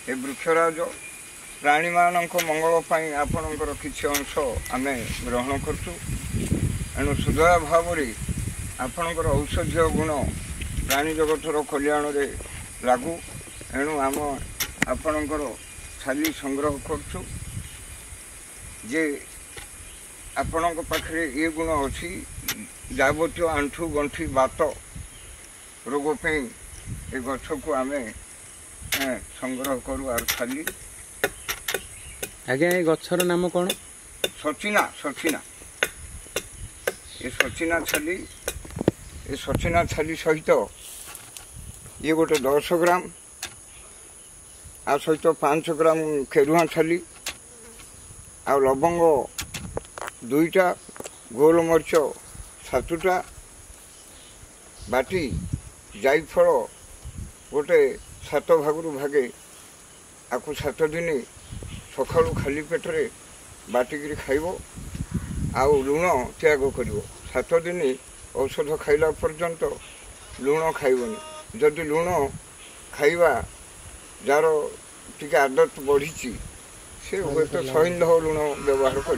ए वृक्षराज प्राणी मानक मंगल आपणकर किसी अंश आम ग्रहण करचु एणु सुदया भाव आपणकर औषधीय गुण प्राणी जगतर कल्याण रे लागू एणु आम आपणकर छाली संग्रह करचु जे आपण पाखे ये गुण अच्छी जावतीय आंठू गंठी बात रोग ये गछ को आम संग्रह करू आर छाली। आज्ञा ये गछर नाम कौन? सचिना सचिना ये सचिना छाली सहित ये गोटे 10 ग्राम आ सहित 5 ग्राम खेरुआ छाली आ लवंग 2टा गोलमरीच 7टा बाटी जायफल गोटे 7 भागरू भागे आपको 7 दिन सका खाली पेटरे बाटिकी खाइब आउ लुण त्याग कर 7 दिन औषध खाइला पर्यंत लुण खाइबनी जदि लुण खाइबा जार टी आदत बढ़ी से हुए तो 100 लुण व्यवहार कर।